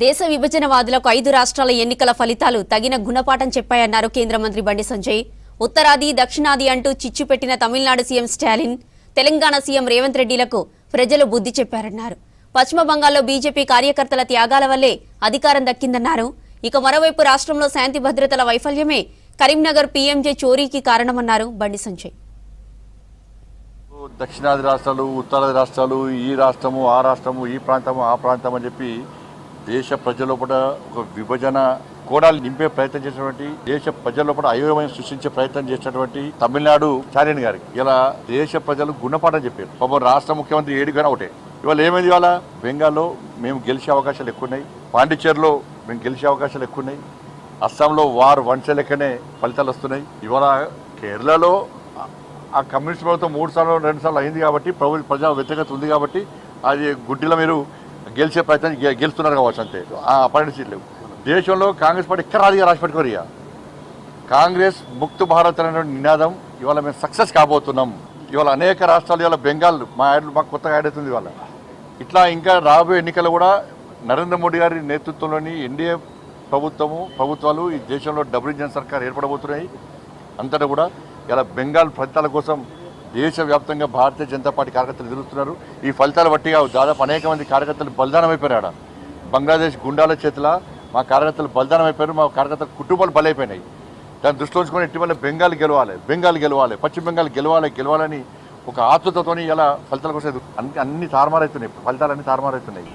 దేశ విభజనవాదులకు 5 రాష్ట్రాల ఎన్నికల ఫలితాలు తగిన గుణపాఠం చెప్పాయన్నారు కేంద్ర మంత్రి బండి సంజయ్. ఉత్తరాది దక్షిణాది అంటూ చిచ్చు పెట్టిన తమిళనాడు సీఎం స్టాలిన్, తెలంగాణ సీఎం రేవంత్ రెడ్డిలకు ప్రజలు బుద్ధి చెప్పారన్నారు. పశ్చిమ బంగాల్లో బీజేపీ కార్యకర్తల త్యాగాల వల్లే అధికారం దక్కిందన్నారు. ఇక మరోవైపు రాష్ట్రంలో శాంతి భద్రతల వైఫల్యమే కరీంనగర్ పీఎంజే చోరీకి కారణమన్నారు బండి సంజయ్. దక్షిణాది రాష్ట్రాలు, ఉత్తరాది రాష్ట్రాలు, ఈ రాష్ట్రము ఆ రాష్ట్రము, ఈ ప్రాంతము ఆ ప్రాంతం అని చెప్పి దేశ ప్రజల లోపల ఒక విభజన కోడాలు నింపే ప్రయత్నం చేసినటువంటి, దేశ ప్రజల లోపల అయోమయం సృష్టించే ప్రయత్నం చేసినటువంటి తమిళనాడు స్టాలిన్ గారికి ఇలా దేశ ప్రజలు గుణపాఠం చెప్పారు. పాపం రాష్ట్ర ముఖ్యమంత్రి ఏడికైనా ఒకటే. ఇవాళ ఏమైంది? ఇవాళ బెంగాల్లో మేము గెలిచే అవకాశాలు ఎక్కువ ఉన్నాయి, పాండిచ్చేరిలో మేము గెలిచే అవకాశాలు ఎక్కువ ఉన్నాయి, అస్సాంలో వారు వంచే లెక్కనే ఫలితాలు వస్తున్నాయి. ఇవాళ కేరళలో ఆ కమ్యూనిస్ట్ ప్రభుత్వం 3 సార్లు 2 సార్లు అయింది కాబట్టి ప్రజా వ్యతిరేకత ఉంది కాబట్టి అది గుడ్డిలో మీరు గెలిచే ప్రయత్నం గెలుస్తున్నారు కావచ్చు, అంతే. ఆ పన్నెండు సీట్లు దేశంలో కాంగ్రెస్ పార్టీ ఇక్కడ రాజుగా రాసి పెట్టుకోరు. కాంగ్రెస్ ముక్త్ భారత్ అనే నినాదం ఇవాళ మేము సక్సెస్ కాబోతున్నాం. ఇవాళ అనేక రాష్ట్రాలు, ఇవాళ బెంగాల్ మాకు కొత్తగా యాడ్ అవుతుంది. ఇవాళ ఇట్లా ఇంకా రాబోయే ఎన్నికలు కూడా నరేంద్ర మోడీ గారి నేతృత్వంలోని ఎన్డీఏ ప్రభుత్వాలు ఈ దేశంలో డబుల్ ఇంజన్ సర్కార్ ఏర్పడబోతున్నాయి. అంతటా కూడా ఇలా బెంగాల్ ఫలితాల కోసం దేశవ్యాప్తంగా భారతీయ జనతా పార్టీ కార్యకర్తలు ఎదురుస్తున్నారు. ఈ ఫలితాలు బట్టిగా దాదాపు అనేక మంది కార్యకర్తలు బలిదానం అయిపోయారు. బంగ్లాదేశ్ గుండాల చేతుల మా కార్యకర్తలు బలిదానం అయిపోయారు, మా కార్యకర్తల కుటుంబాలు బలైపోయినాయి. దాన్ని దృష్టిలో ఉంచుకొని ఇటీవల బెంగాల్ గెలవాలి, పశ్చిమ బెంగాల్ గెలవాలని ఒక ఆతృతతోని ఇలా ఫలితాల కోసం అన్ని తారుమారవుతున్నాయి, ఫలితాలన్నీ తారుమారవుతున్నాయి.